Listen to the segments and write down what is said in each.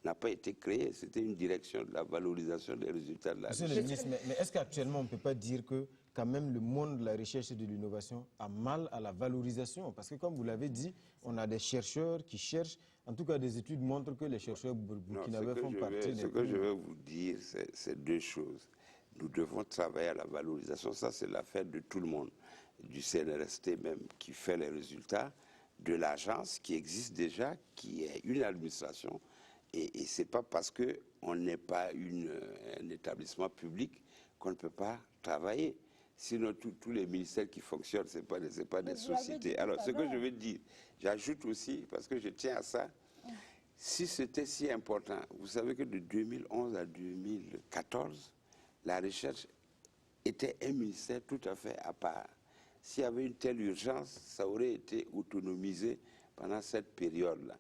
n'a pas été créée. C'était une direction de la valorisation des résultats de la recherche. Monsieur le ministre, mais est-ce qu'actuellement on ne peut pas dire que quand même le monde de la recherche et de l'innovation a mal à la valorisation? Parce que comme vous l'avez dit, on a des chercheurs qui cherchent, en tout cas des études montrent que les chercheurs burkinabés font partie des... Ce que je veux vous dire, c'est deux choses. Nous devons travailler à la valorisation, ça c'est l'affaire de tout le monde, du CNRST même qui fait les résultats, de l'agence qui existe déjà, qui est une administration, et ce n'est pas parce qu'on n'est pas un établissement public qu'on ne peut pas travailler. Sinon, tous les ministères qui fonctionnent, ce n'est pas des sociétés. Alors, ce que je veux dire, j'ajoute aussi, parce que je tiens à ça, si c'était si important, vous savez que de 2011 à 2014, la recherche était un ministère tout à fait à part. S'il y avait une telle urgence, ça aurait été autonomisé pendant cette période-là.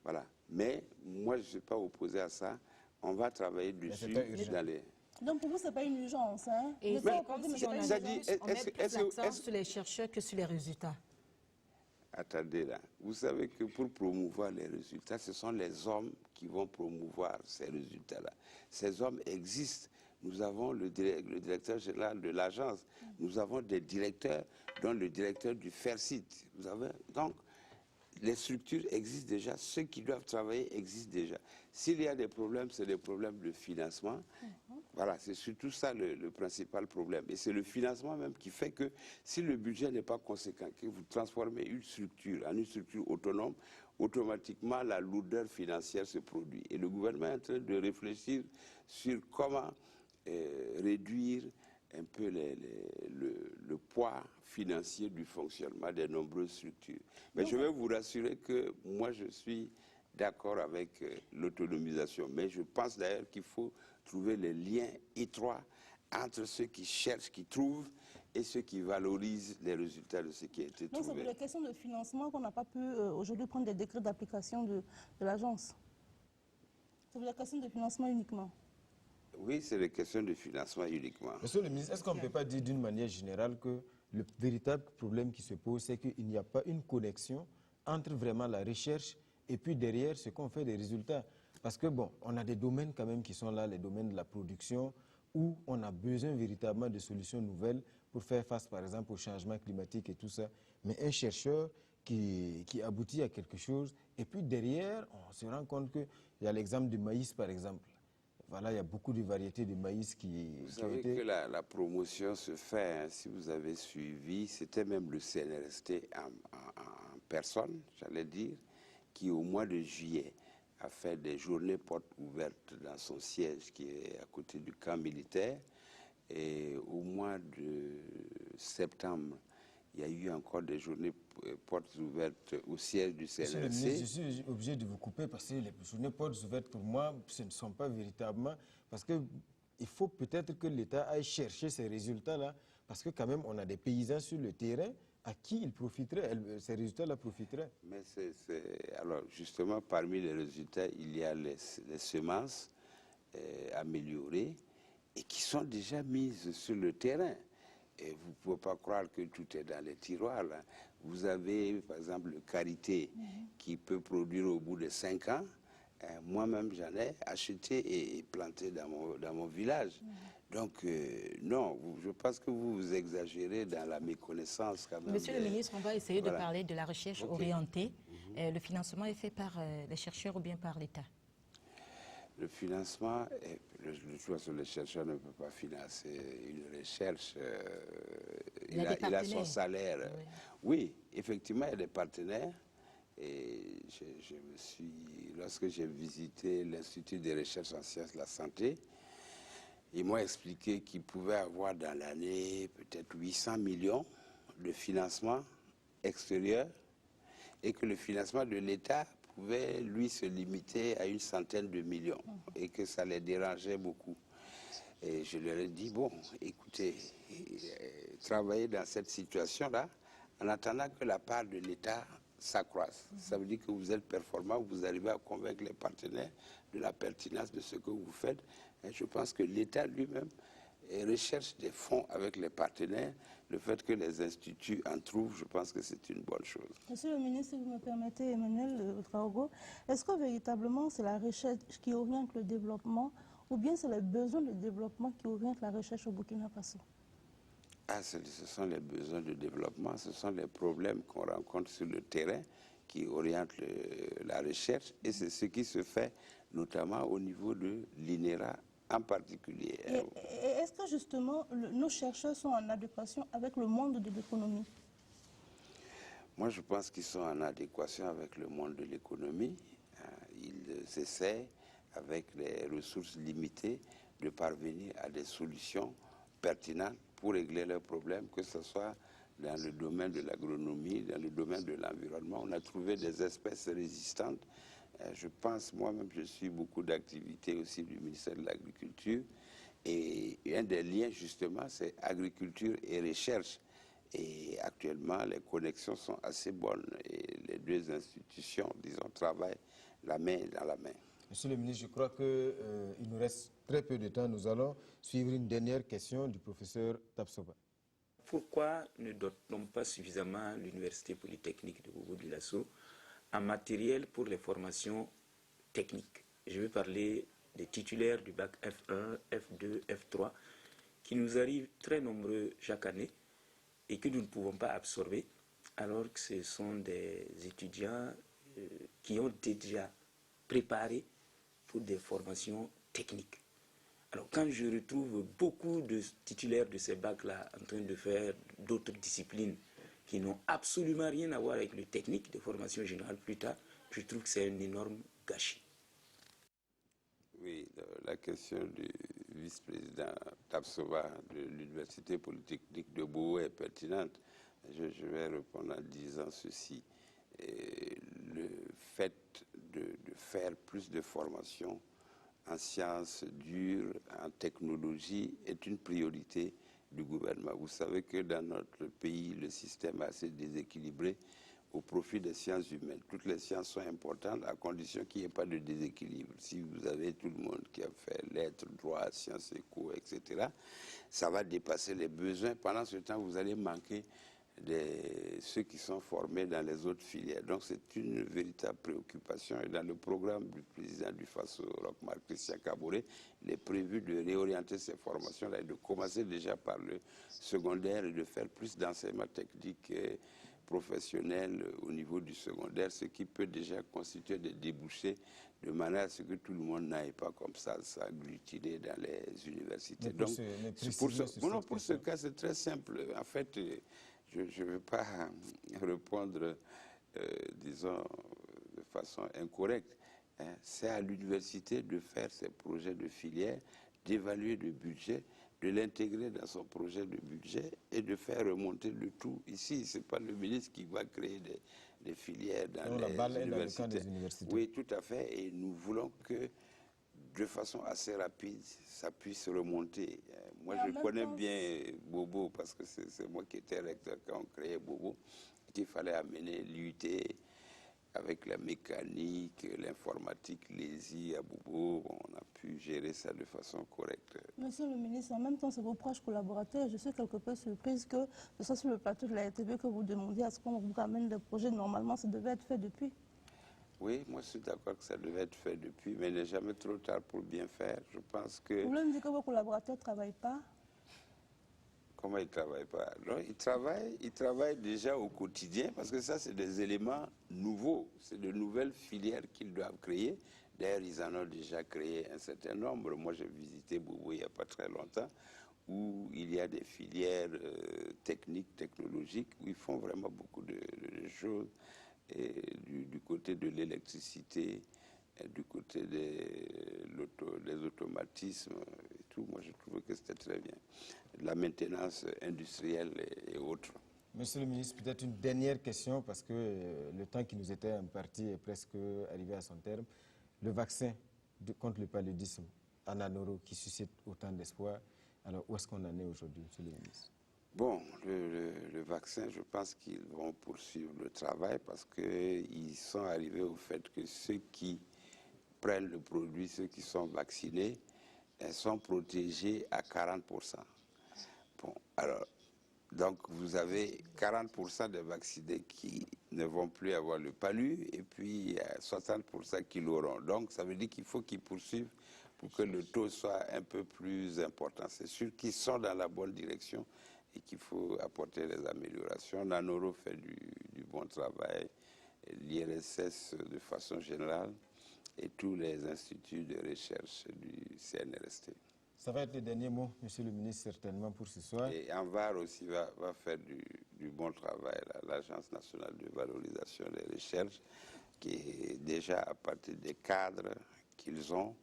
Voilà. Mais moi, je ne suis pas opposé à ça. On va travailler dessus dans les... Donc pour vous, ce n'est pas une urgence, hein? Et mais comme si on met plus l'accent sur les chercheurs que sur les résultats. Attendez là, vous savez que pour promouvoir les résultats, ce sont les hommes qui vont promouvoir ces résultats-là. Ces hommes existent. Nous avons le directeur général de l'agence, nous avons des directeurs, dont le directeur du FAIRCIT. Donc, les structures existent déjà, ceux qui doivent travailler existent déjà. S'il y a des problèmes, c'est des problèmes de financement. Voilà, c'est surtout ça le principal problème. Et c'est le financement même qui fait que si le budget n'est pas conséquent, que vous transformez une structure en une structure autonome, automatiquement la lourdeur financière se produit. Et le gouvernement est en train de réfléchir sur comment réduire un peu le poids financier du fonctionnement des nombreuses structures. Mais je vais vous rassurer que moi, je suis d'accord avec l'autonomisation. Mais je pense d'ailleurs qu'il faut trouver les liens étroits entre ceux qui cherchent, qui trouvent, et ceux qui valorisent les résultats de ce qui a été trouvé. Donc c'est pour les questions de financement qu'on n'a pas pu aujourd'hui prendre des décrets d'application de l'agence. C'est pour les questions de financement uniquement. Oui, c'est les questions de financement uniquement. Monsieur le ministre, est-ce qu'on ne peut pas dire d'une manière générale que le véritable problème qui se pose, c'est qu'il n'y a pas une connexion entre vraiment la recherche et puis derrière ce qu'on fait des résultats? Parce que bon, on a des domaines quand même qui sont là, les domaines de la production, où on a besoin véritablement de solutions nouvelles pour faire face par exemple au changement climatique et tout ça. Mais un chercheur qui aboutit à quelque chose, et puis derrière, on se rend compte qu'il y a l'exemple du maïs par exemple. Voilà, il y a beaucoup de variétés de maïs qui Vous savez que la promotion se fait, hein, si vous avez suivi, c'était même le CNRST en personne, j'allais dire, qui au mois de juillet a fait des journées portes ouvertes dans son siège qui est à côté du camp militaire. Et au mois de septembre, il y a eu encore des journées portes ouvertes au siège du CNRST. Monsieur le ministre, je suis obligé de vous couper parce que les journées portes ouvertes, pour moi, ce ne sont pas véritablement... Parce qu'il faut peut-être que l'État aille chercher ces résultats-là, parce que quand même, on a des paysans sur le terrain à qui ils profiteraient, ces résultats-là profiteraient. Mais alors, justement, parmi les résultats, il y a les semences améliorées et qui sont déjà mises sur le terrain. Et vous ne pouvez pas croire que tout est dans les tiroirs. Là. Vous avez, par exemple, le karité qui peut produire au bout de 5 ans. Moi-même, j'en ai acheté et planté dans mon village. Donc, non, je pense que vous exagérez dans la méconnaissance quand même. Monsieur le ministre, on va essayer de parler de la recherche orientée. Le financement est fait par les chercheurs ou bien par l'État? Le financement, le chercheur ne peut pas financer une recherche. Il a son salaire. Oui, effectivement, il y a des partenaires. Et lorsque j'ai visité l'Institut de recherche en sciences de la santé, ils m'ont expliqué qu'ils pouvaient avoir dans l'année peut-être 800 millions de financement extérieur et que le financement de l'État pouvait, lui, se limiter à une centaine de millions et que ça les dérangeait beaucoup. Et je leur ai dit, bon, écoutez, travaillez dans cette situation-là en attendant que la part de l'État s'accroisse. Ça veut dire que vous êtes performant, vous arrivez à convaincre les partenaires de la pertinence de ce que vous faites. Et je pense que l'État lui-même et recherche des fonds avec les partenaires. Le fait que les instituts en trouvent, je pense que c'est une bonne chose. Monsieur le ministre, si vous me permettez, Emmanuel Traoré, est-ce que véritablement c'est la recherche qui oriente le développement ou bien c'est les besoins de développement qui orientent la recherche au Burkina Faso? Ce sont les besoins de développement, ce sont les problèmes qu'on rencontre sur le terrain qui orientent la recherche et c'est ce qui se fait notamment au niveau de l'INERA en particulier. Et est-ce que justement nos chercheurs sont en adéquation avec le monde de l'économie? Moi, je pense qu'ils sont en adéquation avec le monde de l'économie. Ils essaient, avec les ressources limitées, de parvenir à des solutions pertinentes pour régler leurs problèmes, que ce soit dans le domaine de l'agronomie, dans le domaine de l'environnement. On a trouvé des espèces résistantes. Je pense, moi-même, je suis beaucoup d'activités aussi du ministère de l'Agriculture. Et un des liens, justement, c'est agriculture et recherche. Et actuellement, les connexions sont assez bonnes. Et les deux institutions, disons, travaillent la main dans la main. Monsieur le ministre, je crois qu'il nous reste très peu de temps. Nous allons suivre une dernière question du professeur Tapsoba. Pourquoi ne dote-t-on pas suffisamment l'Université polytechnique de Bobo-Dioulasso en matériel pour les formations techniques? Je veux parler des titulaires du bac F1, F2, F3, qui nous arrivent très nombreux chaque année et que nous ne pouvons pas absorber, alors que ce sont des étudiants qui ont déjà préparé pour des formations techniques. Alors quand je retrouve beaucoup de titulaires de ces bacs-là en train de faire d'autres disciplines qui n'ont absolument rien à voir avec le technique de formation générale plus tard, je trouve que c'est un énorme gâchis. Oui, la question du vice-président Tapsoba de l'Université polytechnique de Bobo est pertinente. Je vais répondre en disant ceci. Le fait de faire plus de formation en sciences dures, en technologie, est une priorité du gouvernement. Vous savez que dans notre pays, le système est assez déséquilibré au profit des sciences humaines. Toutes les sciences sont importantes à condition qu'il n'y ait pas de déséquilibre. Si vous avez tout le monde qui a fait lettres, droit, sciences éco, etc., ça va dépasser les besoins. Pendant ce temps, vous allez manquer ceux qui sont formés dans les autres filières. Donc c'est une véritable préoccupation. Et dans le programme du président du FASO, Roch-Marc Christian Kaboré, il est prévu de réorienter ces formations-là et de commencer déjà par le secondaire et de faire plus d'enseignement technique professionnel au niveau du secondaire, ce qui peut déjà constituer des débouchés de manière à ce que tout le monde n'aille pas comme ça s'agglutiner dans les universités. Donc, pour ce cas, c'est très simple. En fait, je ne veux pas répondre, disons, de façon incorrecte. C'est à l'université de faire ses projets de filière, d'évaluer le budget, de l'intégrer dans son projet de budget et de faire remonter le tout ici. Ce n'est pas le ministre qui va créer des filières dans les universités. Dans des universités. Oui, tout à fait. Et nous voulons que, de façon assez rapide, ça puisse remonter. Moi, je connais bien Bobo parce que c'est moi qui étais recteur quand on créait Bobo. Il fallait amener l'UT avec la mécanique, l'informatique, l'ESI à Bobo. On a pu gérer ça de façon correcte. Monsieur le ministre, en même temps, c'est vos proches collaborateurs. Je suis quelque peu surprise que ce soit sur le plateau de la RTV que vous demandiez à ce qu'on vous ramène des projets. Normalement, ça devait être fait depuis. Oui, moi je suis d'accord que ça devait être fait depuis, mais il n'est jamais trop tard pour bien faire. Je pense que... Vous voulez me dire que vos collaborateurs ne travaillent pas? Comment ils ne travaillent pas? Non, ils travaillent déjà au quotidien parce que ça, c'est des éléments nouveaux. C'est de nouvelles filières qu'ils doivent créer. D'ailleurs, ils en ont déjà créé un certain nombre. Moi, j'ai visité Bobo il n'y a pas très longtemps, où il y a des filières techniques, technologiques, où ils font vraiment beaucoup de choses. Et du côté de l'électricité, du côté des automatismes et tout, moi je trouvais que c'était très bien. La maintenance industrielle et autres. Monsieur le ministre, peut-être une dernière question parce que le temps qui nous était imparti est presque arrivé à son terme. Le vaccin contre le paludisme en Anoro qui suscite autant d'espoir, alors où est-ce qu'on en est aujourd'hui, monsieur le ministre? Bon, le vaccin, je pense qu'ils vont poursuivre le travail parce qu'ils sont arrivés au fait que ceux qui prennent le produit, ceux qui sont vaccinés, elles sont protégées à 40%. Bon, alors, donc vous avez 40% des vaccinés qui ne vont plus avoir le palu et puis 60% qui l'auront. Donc ça veut dire qu'il faut qu'ils poursuivent pour que le taux soit un peu plus important. C'est sûr qu'ils sont dans la bonne direction et qu'il faut apporter les améliorations. Nanoro fait du bon travail, l'IRSS de façon générale et tous les instituts de recherche du CNRST. Ça va être le dernier mot, Monsieur le ministre, certainement pour ce soir. Et ANVAR aussi va faire du bon travail, l'Agence nationale de valorisation des recherches, qui est déjà à partir des cadres qu'ils ont.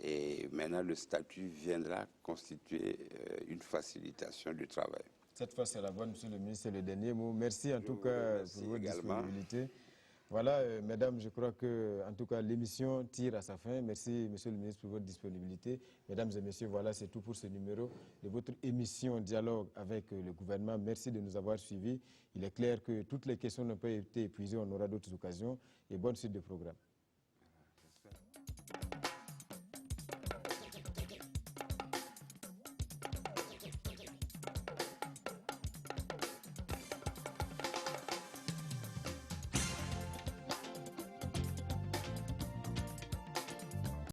Et maintenant, le statut viendra constituer une facilitation du travail. Cette fois, c'est la bonne, Monsieur le ministre, c'est le dernier mot. Merci en tout cas pour votre disponibilité. Voilà, mesdames, je crois que, en tout cas, l'émission tire à sa fin. Merci, Monsieur le ministre, pour votre disponibilité. Mesdames et messieurs, voilà, c'est tout pour ce numéro de votre émission Dialogue avec le gouvernement. Merci de nous avoir suivis. Il est clair que toutes les questions n'ont pas été épuisées. On aura d'autres occasions. Et bonne suite de programme.